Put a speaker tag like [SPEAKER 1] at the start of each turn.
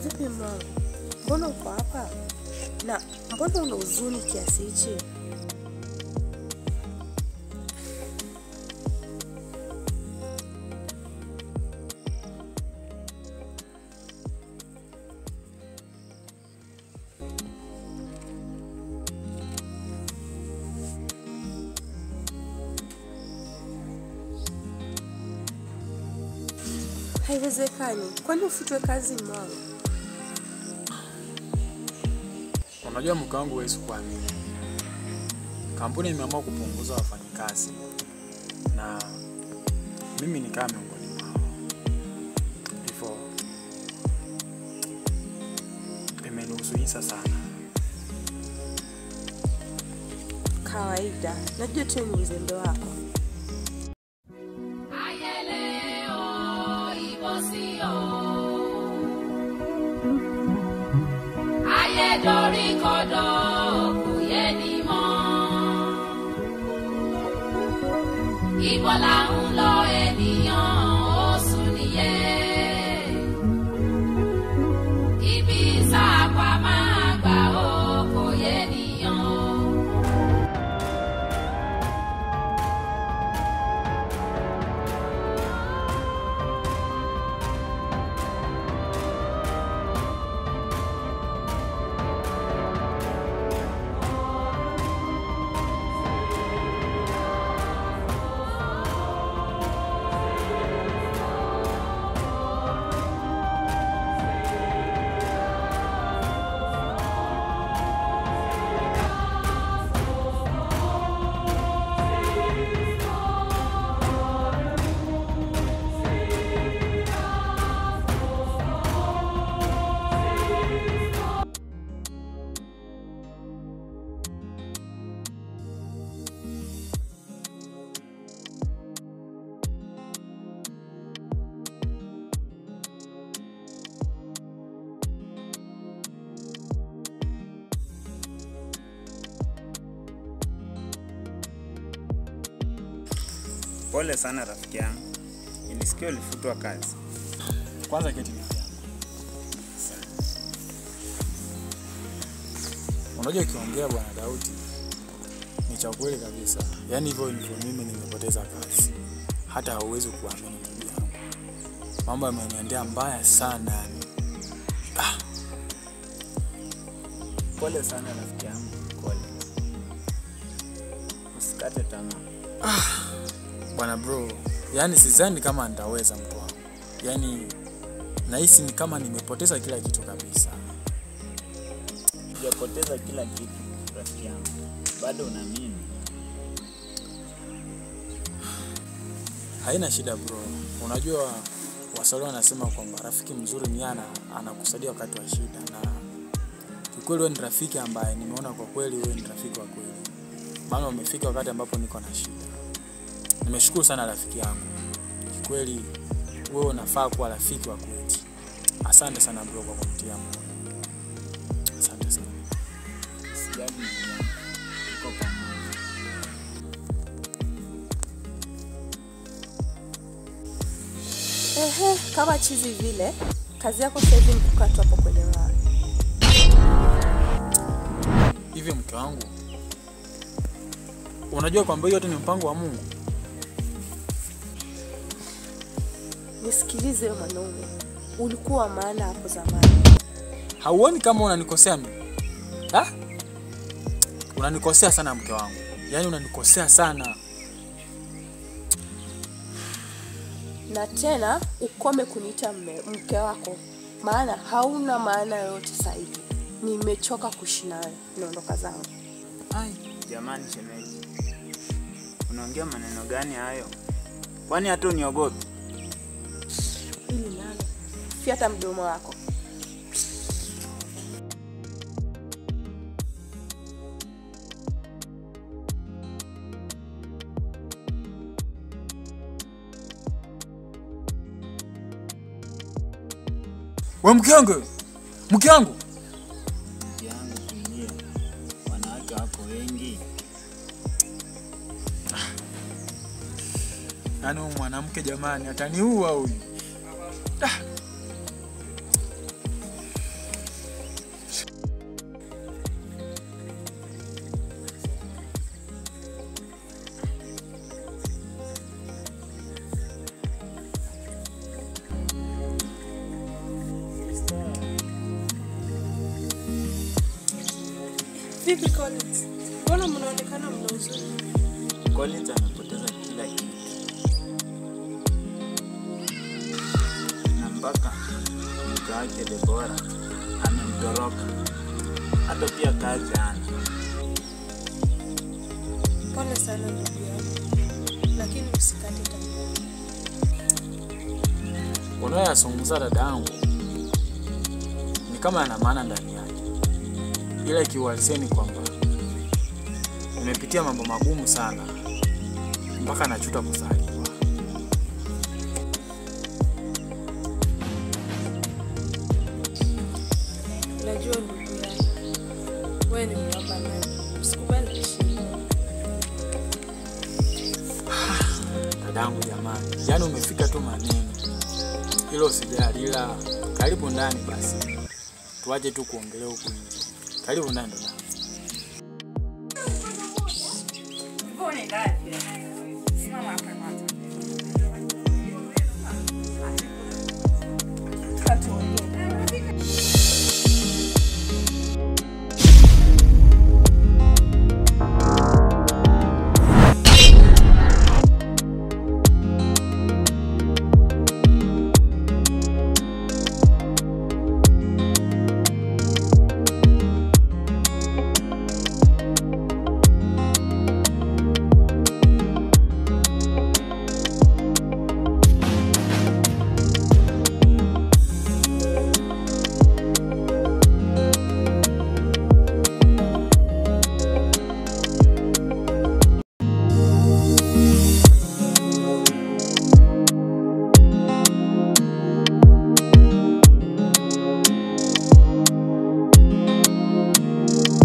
[SPEAKER 1] Vipi mama? Mbona uko hapa? Na mbona una huzuni kiasi hichi? Haiwezekani. Kwani ufutwe kazi mama?
[SPEAKER 2] Unajua mke wangu wewe sikuamini. Kampuni imeamua kupunguza wafanyakazi na mimi nikaa miongoni mwao. Hivyo imenihuzunisha sana.
[SPEAKER 1] Kawaida. Najua tu ni uzembe wako.
[SPEAKER 3] Dori kodo kuye ni mo Ibola nlo ènìyàn osu niye Ibi sapa ma gba o koye niyan
[SPEAKER 4] Pole sana rafiki yangu. Nilisikia ulifutwa kazi.
[SPEAKER 2] Kwanza keti rafiki yangu. Unajua kiongea bwana Daudi ni cha kweli kabisa. Yaani hivyo ndivyo mimi nimepoteza kazi. Hata hauwezi kuamini ndugu yangu. Mambo yameniendea mbaya sana yani.
[SPEAKER 4] Pole sana rafiki yangu. Pole. Usikate tamaa.
[SPEAKER 2] Bwana bro, yani sidhani kama nitaweza mtu wangu. Yani nahisi ni kama nimepoteza kila kitu kabisa.
[SPEAKER 4] Hujapoteza kila kitu rafiki yangu. Bado unaamini.
[SPEAKER 2] Haina shida bro. Unajua Waswahili wanasema kwamba rafiki mzuri ni anakusaidia wakati wa shida, na kikweli wewe ni rafiki ambaye nimeona kwa kweli wewe ni rafiki wa kweli. Maana umefika wakati ambapo niko na shida. Nimeshukuru sana rafiki yangu. Kweli wewe unafaa kuwa rafiki wa kweli. Asante sana bro kwa kunitia moyo. Asante sana.
[SPEAKER 4] Sijali ndugu. Uko pamoja.
[SPEAKER 1] Kama chizi vile, kazi yako sasa hivi ni kukaa tu hapo kwenye raha.
[SPEAKER 2] Hivi mke wangu, unajua kwamba hiyo yote ni mpango wa Mungu?
[SPEAKER 1] Nisikilize wewe mwanaume. Ulikuwa maana hapo zamani.
[SPEAKER 2] Hauoni kama unanikosea mimi? Unanikosea sana mke wangu. Yaani unanikosea sana.
[SPEAKER 1] Na tena ukome kuniita mke wako. Maana hauna maana yoyote sasa hivi. Nimechoka kuishi nawe. Naondoka zangu.
[SPEAKER 4] Jamani shemeji. Unaongea maneno gani hayo? Kwani hata uniogopi?
[SPEAKER 1] Ili nalo. Fiata mdomo wako.
[SPEAKER 2] Wewe mke wangu. Mke wangu.
[SPEAKER 4] Mke wangu kuingia. Wanawake wako wengi.
[SPEAKER 2] Yaani mwanamke jamani ataniua huyu.
[SPEAKER 1] Vipi Collins? Mbona mnaonekana mna huzuni?
[SPEAKER 4] Collins amepoteza kila kitu. Na mpaka mke wake Deborah amemtoroka. Hata pia kazi hana.
[SPEAKER 1] Pole sana ndugu yangu. Lakini usikate tamaa.
[SPEAKER 2] Unayozungumza dadangu ni kama ana maana ndani yake. Ila kiuhalisia ni kwamba nimepitia mambo magumu sana mpaka najuta kuzaliwa.
[SPEAKER 1] Najua ndugu yangu. Wewe ni mpambanaji. Usikubali kushinda.
[SPEAKER 2] Dadangu jamani, yaani umefika tu maneno. Hilo usijali, ila karibu ndani basi. Tuaje tu kuongelea huku nje. Karibu ndani dada.
[SPEAKER 5] Mbona ndani? Simama hapa kwanza.